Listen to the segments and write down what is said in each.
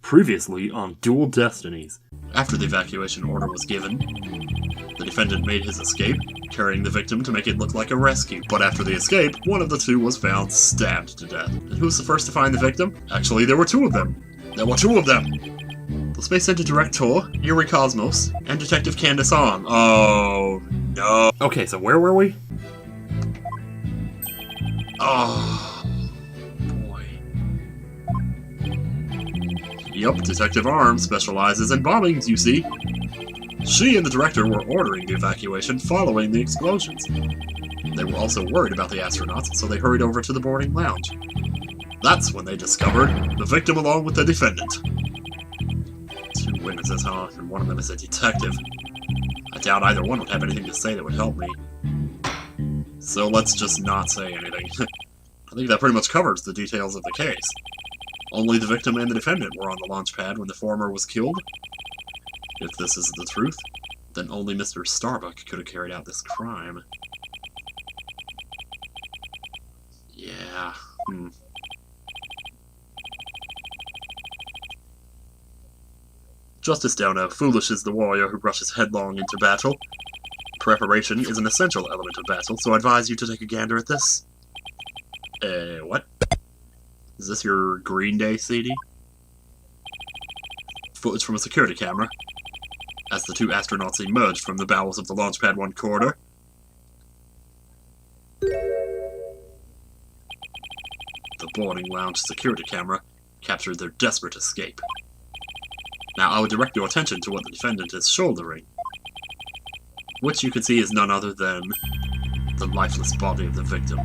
Previously on Dual Destinies. After the evacuation order was given, the defendant made his escape, carrying the victim to make it look like a rescue. But after the escape, one of the two was found stabbed to death. And who was the first to find the victim? Actually, there were two of them. There were two of them! The Space Center Director, Yuri Cosmos, and Detective Candace On. Oh, no. Okay, so where were we? Oh, boy. Yup, Detective Arms specializes in bombings, you see. She and the director were ordering the evacuation following the explosions. They were also worried about the astronauts, so they hurried over to the boarding lounge. That's when they discovered the victim along with the defendant. Two witnesses, huh? And one of them is a detective. I doubt either one would have anything to say that would help me. So let's just not say anything. I think that pretty much covers the details of the case. Only the victim and the defendant were on the launch pad when the former was killed. If this is the truth, then only Mr. Starbuck could have carried out this crime. Yeah, Justice Dono, foolish is the warrior who rushes headlong into battle. Preparation is an essential element of battle, so I advise you to take a gander at this. What? Is this your Green Day CD? Footage from a security camera. As the two astronauts emerged from the bowels of the Launchpad 1 corridor. The boarding lounge security camera captured their desperate escape. Now I would direct your attention to what the defendant is shouldering, which you can see is none other than the lifeless body of the victim.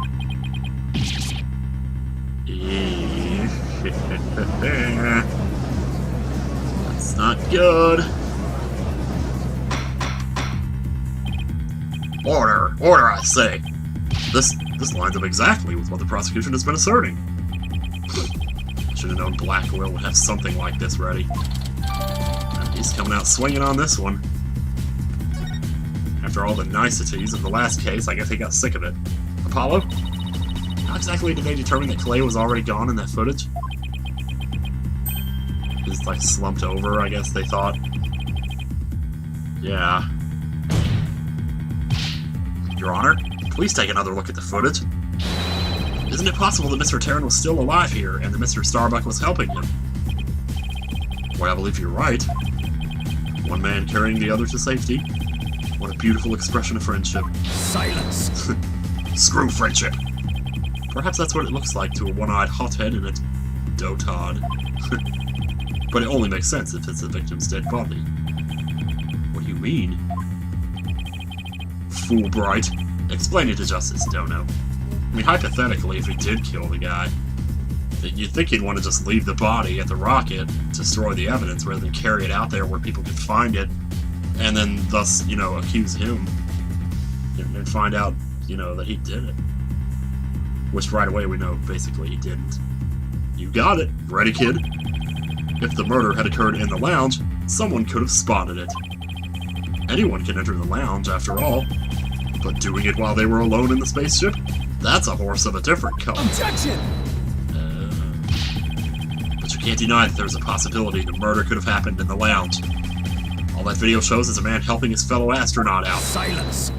That's not good. Order! Order, I say! This lines up exactly with what the prosecution has been asserting. Should have known Blackquill would have something like this ready. And he's coming out swinging on this one. After all the niceties of the last case, I guess he got sick of it. Apollo? How exactly did they determine that Clay was already gone in that footage? Just like slumped over, I guess they thought. Yeah. Your Honor, please take another look at the footage. Isn't it possible that Mr. Terran was still alive here and that Mr. Starbuck was helping him? Well, I believe you're right. One man carrying the other to safety. What a beautiful expression of friendship. Silence! Screw friendship! Perhaps that's what it looks like to a one-eyed hothead in a dotard. But it only makes sense if it's the victim's dead body. What do you mean? Fool Bright. Explain it to Justice Dono. I mean, hypothetically, if he did kill the guy, you'd think he'd want to just leave the body at the rocket, destroy the evidence, rather than carry it out there where people could find it, and then thus, accuse him, and find out, that he did it. Which right away we know, basically, he didn't. You got it. Ready, kid? If the murder had occurred in the lounge, someone could have spotted it. Anyone can enter the lounge, after all. But doing it while they were alone in the spaceship? That's a horse of a different color. Objection! But you can't deny that there's a possibility the murder could have happened in the lounge. All that video shows is a man helping his fellow astronaut out. Silence!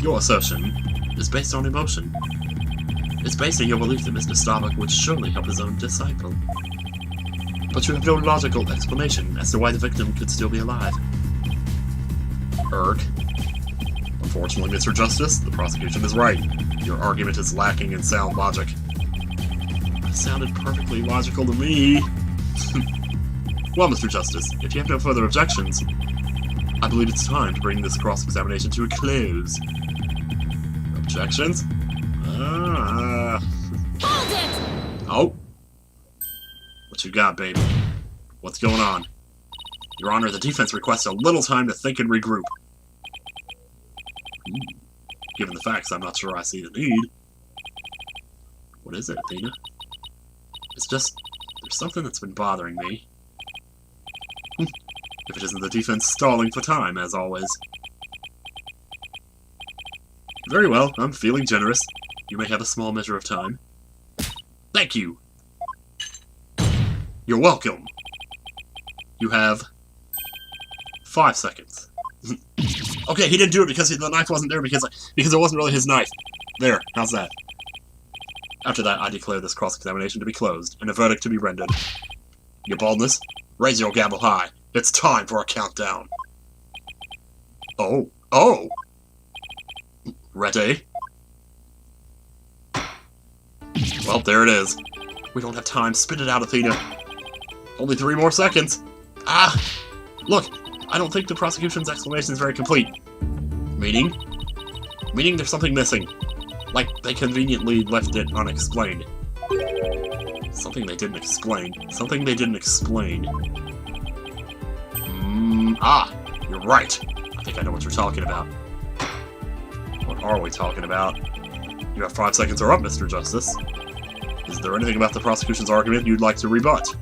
Your assertion is based on emotion. It's based on your belief that Mr. Starbuck would surely help his own disciple. But you have no logical explanation as to why the victim could still be alive. Unfortunately, Mr. Justice, the prosecution is right. Your argument is lacking in sound logic. It sounded perfectly logical to me. Well, Mr. Justice, if you have no further objections, I believe it's time to bring this cross-examination to a close. Objections? Hold it! Oh. What you got, baby? What's going on? Your Honor, the defense requests a little time to think and regroup. Given the facts, I'm not sure I see the need. What is it, Athena? It's just, there's something that's been bothering me. If it isn't the defense stalling for time, as always. Very well, I'm feeling generous. You may have a small measure of time. Thank you! You're welcome. You have 5 seconds. Okay, he didn't do it because the knife wasn't there because it wasn't really his knife. There, how's that? After that, I declare this cross-examination to be closed and a verdict to be rendered. Your baldness, raise your gavel high. It's time for a countdown. Oh. Ready? Well, there it is. We don't have time. Spit it out, Athena. Only 3 more seconds. Ah! Look, I don't think the prosecution's explanation is very complete. Meaning? Meaning there's something missing. Like, they conveniently left it unexplained. Something they didn't explain. Something they didn't explain. You're right. I think I know what you're talking about. What are we talking about? You have 5 seconds are up, Mr. Justice. Is there anything about the prosecution's argument you'd like to rebut?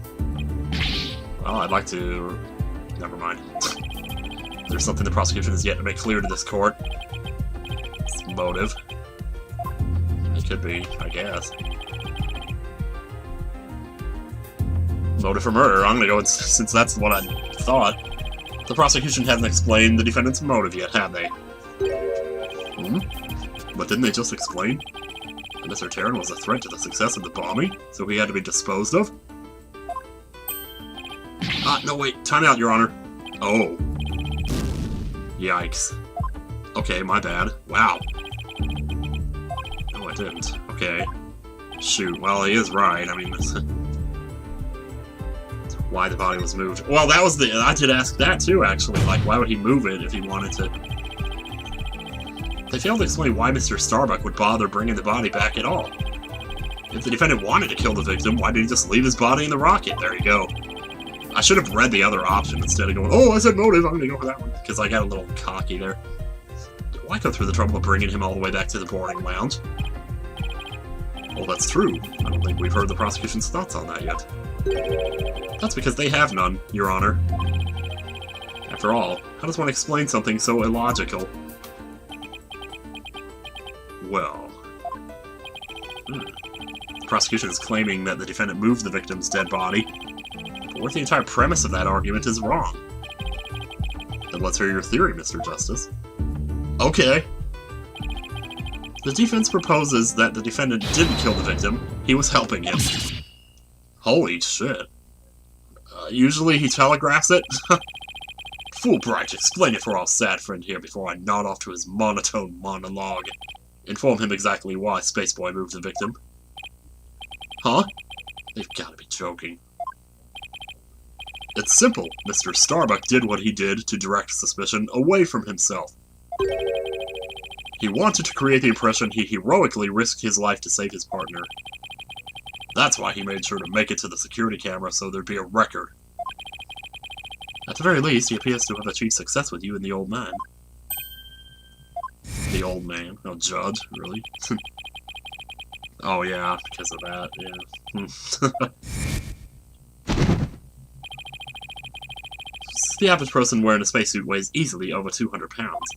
Well, I'd like to... Never mind. There's something the prosecution has yet to make clear to this court. It's motive. It could be, I guess. Motive for murder. I'm gonna go with, since that's what I thought. The prosecution hasn't explained the defendant's motive yet, have they? But didn't they just explain that Mr. Terran was a threat to the success of the bombing, so he had to be disposed of? No wait, time out, Your Honor. Oh. Yikes. Okay, my bad. Wow. No, I didn't. Okay. Shoot, well, he is right. I mean, that's why the body was moved. Well, that was the... I did ask that, too, actually. Like, why would he move it if he wanted to... They failed to explain why Mr. Starbuck would bother bringing the body back at all. If the defendant wanted to kill the victim, why did he just leave his body in the rocket? There you go. I should have read the other option instead of going, oh, I said motive, I'm gonna go for that one. Because I got a little cocky there. Why go through the trouble of bringing him all the way back to the boarding lounge? Well, that's true. I don't think we've heard the prosecution's thoughts on that yet. That's because they have none, Your Honor. After all, how does one explain something so illogical? Well... The prosecution is claiming that the defendant moved the victim's dead body. But what if the entire premise of that argument is wrong? Then let's hear your theory, Mr. Justice. Okay. The defense proposes that the defendant didn't kill the victim, he was helping him. Holy shit. Usually he telegraphs it? Fulbright, explain it for our sad friend here before I nod off to his monotone monologue. Inform him exactly why Spaceboy moved the victim. Huh? They've gotta be joking. It's simple. Mr. Starbuck did what he did to direct suspicion away from himself. He wanted to create the impression he heroically risked his life to save his partner. That's why he made sure to make it to the security camera so there'd be a record. At the very least, he appears to have achieved success with you and the old man. The old man? No, judge, really? Oh yeah, because of that, yeah. The average person wearing a spacesuit weighs easily over 200 pounds.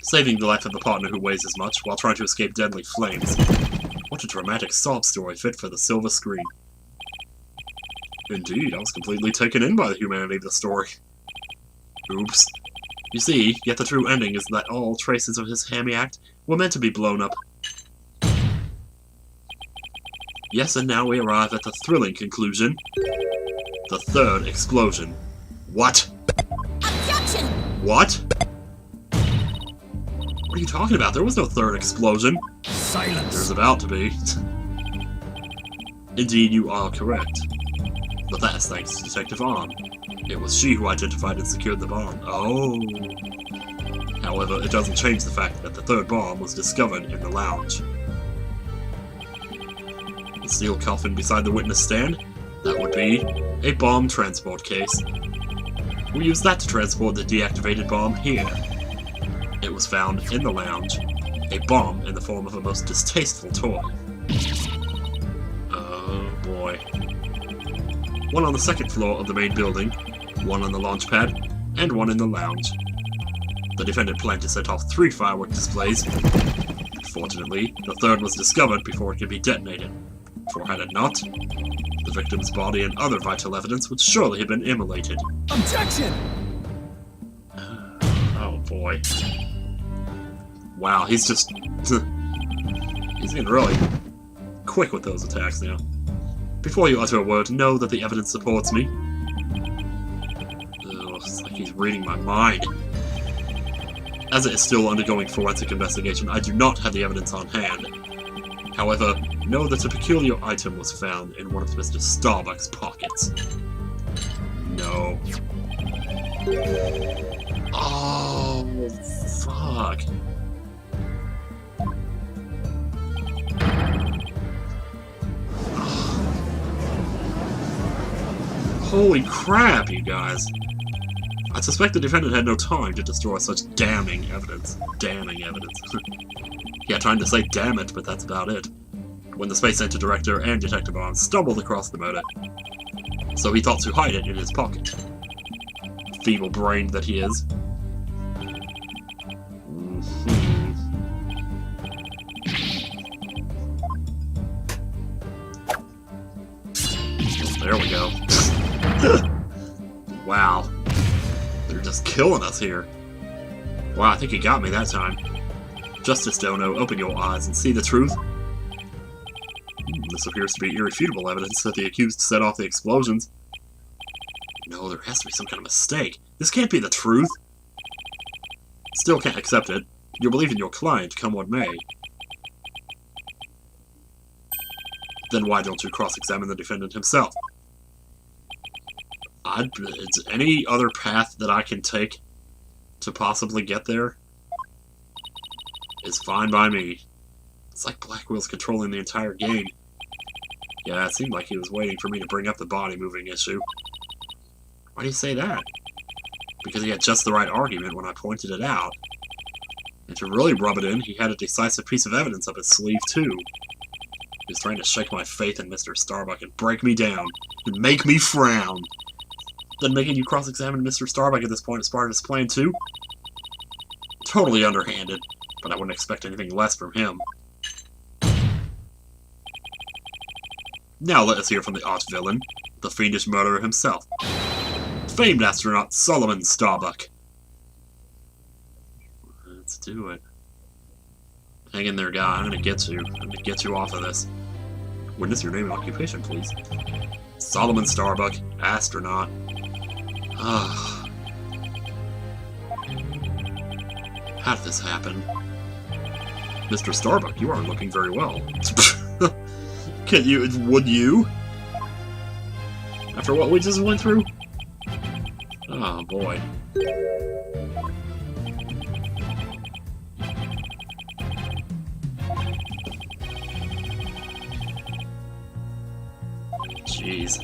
Saving the life of a partner who weighs as much while trying to escape deadly flames. What a dramatic sob story fit for the silver screen. Indeed, I was completely taken in by the humanity of the story. Oops. You see, yet the true ending is that all traces of his hammy act were meant to be blown up. Yes, and now we arrive at the thrilling conclusion. The third explosion. What? Objection! What? What are you talking about? There was no third explosion. Silence! There's about to be. Indeed, you are correct. But that's thanks to Detective Arm. It was she who identified and secured the bomb. Oh. However, it doesn't change the fact that the third bomb was discovered in the lounge. The steel coffin beside the witness stand? That would be a bomb transport case. We use that to transport the deactivated bomb here. It was found in the lounge. A bomb in the form of a most distasteful toy. Oh boy. One on the second floor of the main building, one on the launch pad, and one in the lounge. The defendant planned to set off 3 firework displays. Fortunately, the third was discovered before it could be detonated. For had it not, the victim's body and other vital evidence would surely have been immolated. Objection! Oh boy. Wow, he's just... he's getting really quick with those attacks now. Before you utter a word, know that the evidence supports me. Oh, it's like he's reading my mind. As it is still undergoing forensic investigation, I do not have the evidence on hand. However, know that a peculiar item was found in one of Mr. Starbuck's pockets. No. Oh, fuck. Holy crap, you guys. I suspect the defendant had no time to destroy such damning evidence. Damning evidence. Yeah, trying to say damn it, but that's about it. When the Space Center Director and Detective Arms stumbled across the murder. So he thought to hide it in his pocket. Feeble-brained that he is. There we go. Wow. They're just killing us here. Wow, I think he got me that time. Justice Dono, open your eyes and see the truth. This appears to be irrefutable evidence that the accused set off the explosions. No, there has to be some kind of mistake. This can't be the truth. Still can't accept it. You believe in your client, come what may. Then why don't you cross-examine the defendant himself? It's any other path that I can take to possibly get there is fine by me. It's like Blackwill's controlling the entire game. Yeah, it seemed like he was waiting for me to bring up the body moving issue. Why do you say that? Because he had just the right argument when I pointed it out. And to really rub it in, he had a decisive piece of evidence up his sleeve, too. He was trying to shake my faith in Mr. Starbuck and break me down, and make me frown. Then making you cross-examine Mr. Starbuck at this point is part of his plan, too? Totally underhanded, but I wouldn't expect anything less from him. Now let us hear from the arch-villain, the fiendish murderer himself. Famed astronaut Solomon Starbuck. Let's do it. Hang in there, guy. I'm gonna get you. I'm gonna get you off of this. Witness your name and occupation, please. Solomon Starbuck, astronaut. Ah. How did this happen? Mr. Starbuck, you aren't looking very well. Would you? After what we just went through? Oh, boy. Jeez.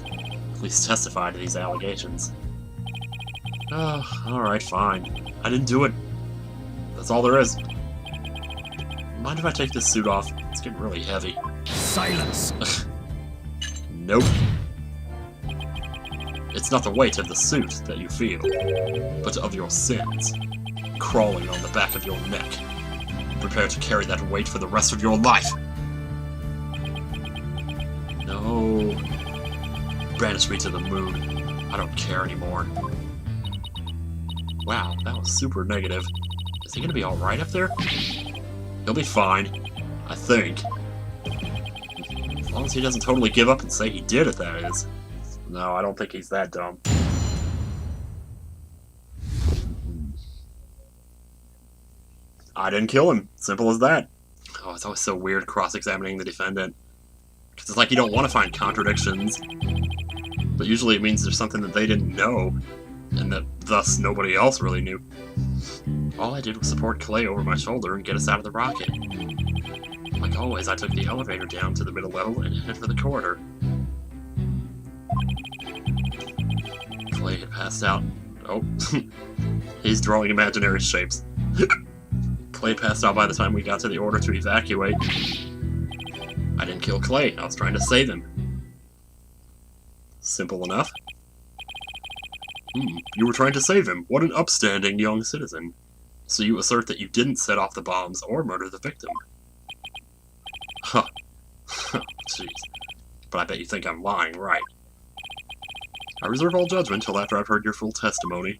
Please testify to these allegations. Oh, alright, fine. I didn't do it. That's all there is. Mind if I take this suit off? It's getting really heavy. Silence! Nope. It's not the weight of the suit that you feel, but of your sins, crawling on the back of your neck. Prepare to carry that weight for the rest of your life! No. Banish me to the moon. I don't care anymore. Wow, that was super negative. Is he gonna be alright up there? He'll be fine. I think. As long as he doesn't totally give up and say he did it, that is. No, I don't think he's that dumb. I didn't kill him. Simple as that. Oh, it's always so weird cross-examining the defendant. Because it's like you don't want to find contradictions. But usually it means there's something that they didn't know. And that thus nobody else really knew. All I did was support Clay over my shoulder and get us out of the rocket. Like always, I took the elevator down to the middle level and headed for the corridor. Clay had passed out. Oh, he's drawing imaginary shapes. Clay passed out by the time we got to the order to evacuate. I didn't kill Clay, I was trying to save him. Simple enough. You were trying to save him. What an upstanding young citizen. So you assert that you didn't set off the bombs or murder the victim. Huh. Jeez. But I bet you think I'm lying, right? I reserve all judgment till after I've heard your full testimony.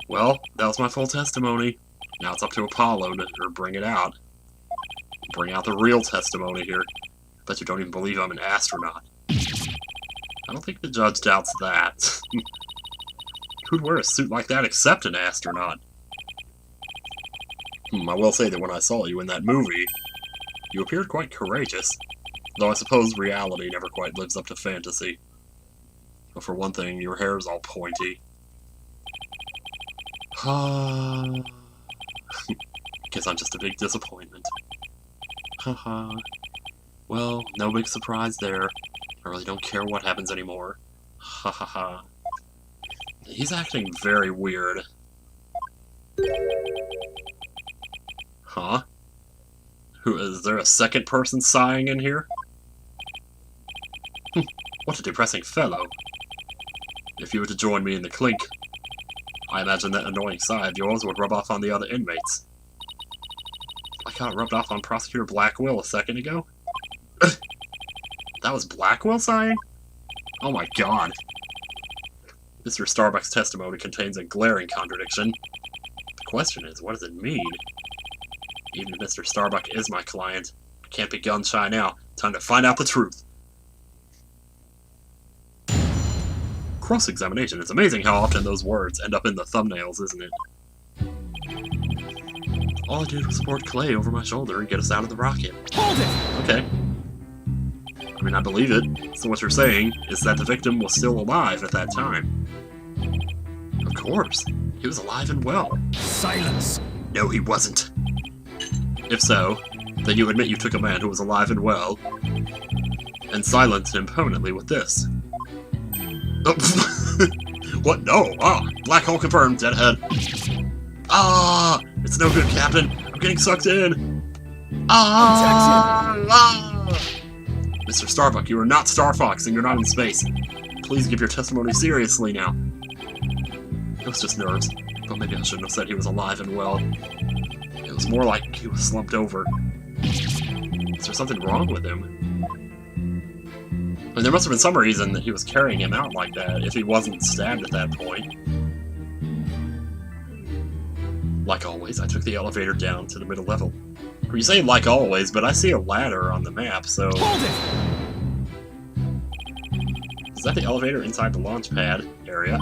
Well, that was my full testimony. Now it's up to Apollo to bring it out. Bring out the real testimony here. Bet you don't even believe I'm an astronaut. I don't think the judge doubts that. Who'd wear a suit like that except an astronaut? I will say that when I saw you in that movie, you appeared quite courageous. Though I suppose reality never quite lives up to fantasy. But for one thing, your hair's all pointy. Guess I'm just a big disappointment. Haha. Well, no big surprise there. I really don't care what happens anymore. Ha ha ha. He's acting very weird. Huh? Is there a second person sighing in here? What a depressing fellow. If you were to join me in the clink, I imagine that annoying sigh of yours would rub off on the other inmates. Like how it rubbed off on Prosecutor Blackquill a second ago? That was Blackquill sighing? Oh my god. Mr. Starbuck's testimony contains a glaring contradiction. The question is, what does it mean? Even if Mr. Starbuck is my client, I can't be gun-shy now. Time to find out the truth. Cross-examination. It's amazing how often those words end up in the thumbnails, isn't it? All I did was support Clay over my shoulder and get us out of the rocket. Hold it! Okay. I mean, I believe it. So what you're saying is that the victim was still alive at that time. Of course. He was alive and well. Silence! No, he wasn't. If so, then you admit you took a man who was alive and well and silenced him permanently with this. Oh, what? No! Ah! Black hole confirmed, deadhead. Ah! It's no good, Captain! I'm getting sucked in! Ah! Mr. Starbuck, you are not Star Fox and you're not in space. Please give your testimony seriously now. It was just nerves, but maybe I shouldn't have said he was alive and well. It was more like he was slumped over. Is there something wrong with him? I mean, there must have been some reason that he was carrying him out like that, if he wasn't stabbed at that point. Like always, I took the elevator down to the middle level. Well, you say like always, but I see a ladder on the map, so... Hold it! Is that the elevator inside the launch pad area?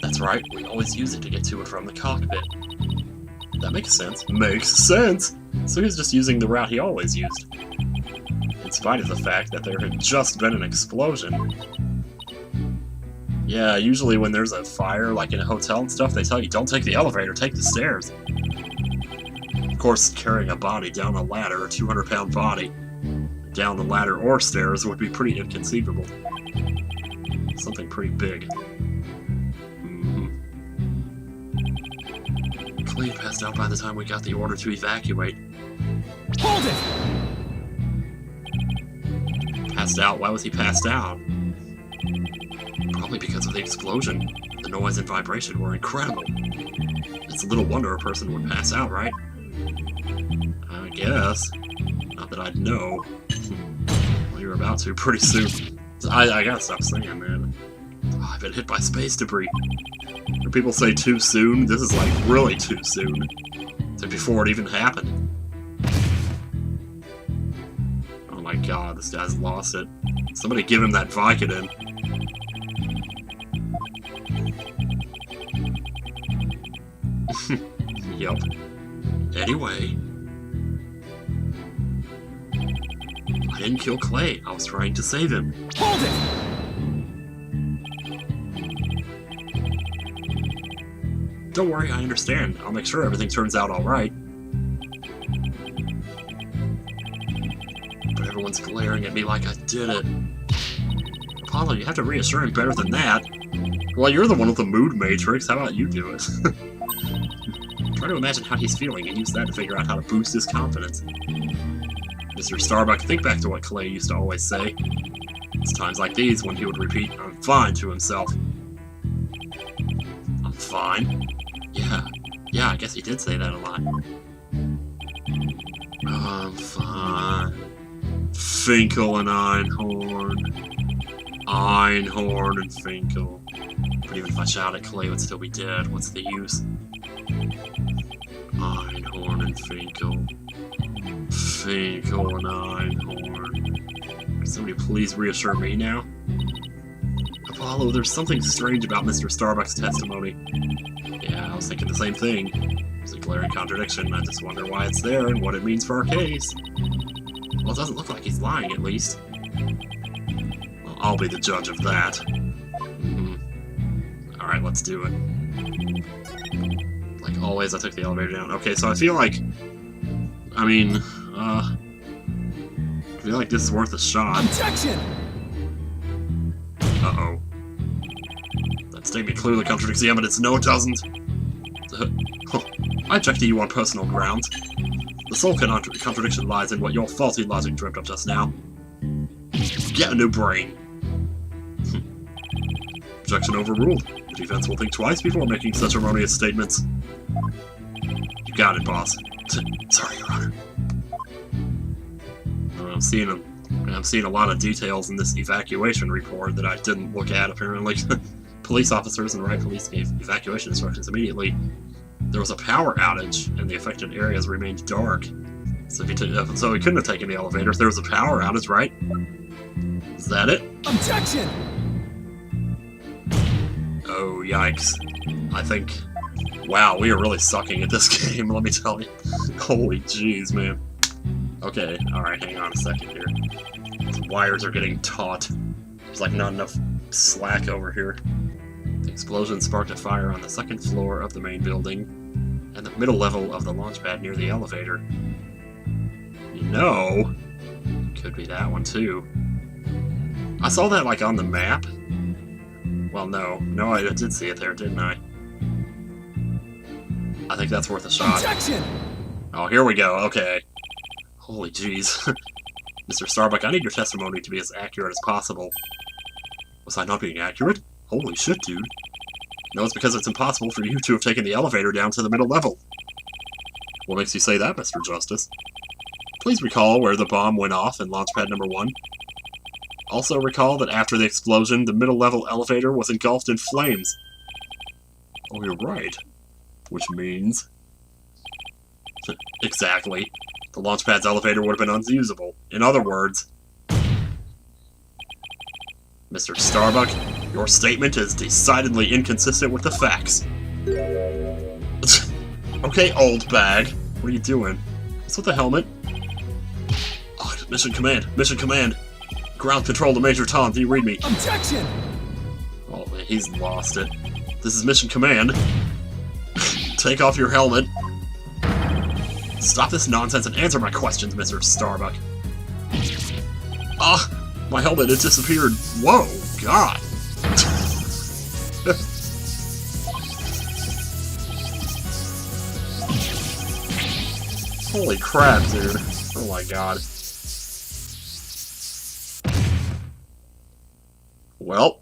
That's right, we always use it to get to and from the cockpit. That makes sense. Makes sense! So he's just using the route he always used. In spite of the fact that there had just been an explosion. Yeah, usually when there's a fire, like in a hotel and stuff, they tell you, don't take the elevator, take the stairs. Of course, carrying a body down a ladder, a 200-pound body, down the ladder or stairs would be pretty inconceivable. Something pretty big. Clay passed out by the time we got the order to evacuate. Hold it! Passed out? Why was he passed out? Probably because of the explosion. The noise and vibration were incredible. It's a little wonder a person would pass out, right? I guess. Not that I'd know. Well, you're about to pretty soon. I gotta stop saying, man. Oh, I've been hit by space debris. When people say too soon, this is like really too soon. It's like before it even happened. Oh my god, this guy's lost it. Somebody give him that Vicodin. Yep. Anyway. I didn't kill Clay. I was trying to save him. Hold it! Don't worry, I understand. I'll make sure everything turns out alright. But everyone's glaring at me like I did it. Apollo, you have to reassure him better than that. Well, you're the one with the mood matrix. How about you do it? Try to imagine how he's feeling and use that to figure out how to boost his confidence. Mr. Starbuck, think back to what Clay used to always say. It's times like these when he would repeat, "I'm fine," to himself. I'm fine? Yeah, I guess he did say that a lot. I'm fine. Finkel and Einhorn. Einhorn and Finkel. But even if I shot at Clay, it would still be dead. What's the use? Einhorn and Finkel. Finkel and Einhorn. Can somebody please reassure me now? Apollo, there's something strange about Mr. Starbuck's testimony. Yeah, I was thinking the same thing. It's a glaring contradiction. I just wonder why it's there and what it means for our case. Well, it doesn't look like he's lying, at least. Well, I'll be the judge of that. Alright, let's do it. Like always, I took the elevator down. Okay, so I feel like... I feel like this is worth a shot. Objection! Uh-oh. That statement clearly contradicts the evidence. No, it doesn't. I object to you on personal grounds. The sole contradiction lies in what your faulty logic dreamt up just now. Get a new brain. Objection overruled. The defense will think twice before making such erroneous statements. You got it, boss. Sorry, Your Honor. I'm seeing a lot of details in this evacuation report that I didn't look at, apparently. Police officers and Wright police gave evacuation instructions immediately. There was a power outage, and the affected areas remained dark. So he couldn't have taken the elevator if there was a power outage, right? Is that it? Objection! Oh, yikes. I think... Wow, we are really sucking at this game, let me tell you. Holy jeez, man. Okay, alright, hang on a second here. The wires are getting taut. There's like not enough slack over here. The explosion sparked a fire on the second floor of the main building, and the middle level of the launch pad near the elevator. You know, could be that one too. I saw that like on the map. Well, no, I did see it there, didn't I? I think that's worth a shot. Objection! Oh, here we go, okay. Holy jeez. Mr. Starbuck, I need your testimony to be as accurate as possible. Was I not being accurate? Holy shit, dude. No, it's because it's impossible for you to have taken the elevator down to the middle level. What makes you say that, Mr. Justice? Please recall where the bomb went off in launchpad number 1. Also recall that after the explosion, the middle level elevator was engulfed in flames. Oh, you're right. Which means... Exactly. The launchpad's elevator would have been unusable. In other words... Mr. Starbuck, your statement is decidedly inconsistent with the facts. Okay, old bag. What are you doing? What's with the helmet? Oh, mission command. Mission command. Ground control to Major Tom. Do you read me? Objection! Oh, man, he's lost it. This is mission command. Take off your helmet. Stop this nonsense and answer my questions, Mr. Starbuck. Ah! My helmet has disappeared. Whoa, God. Holy crap, dude. Oh my God. Well,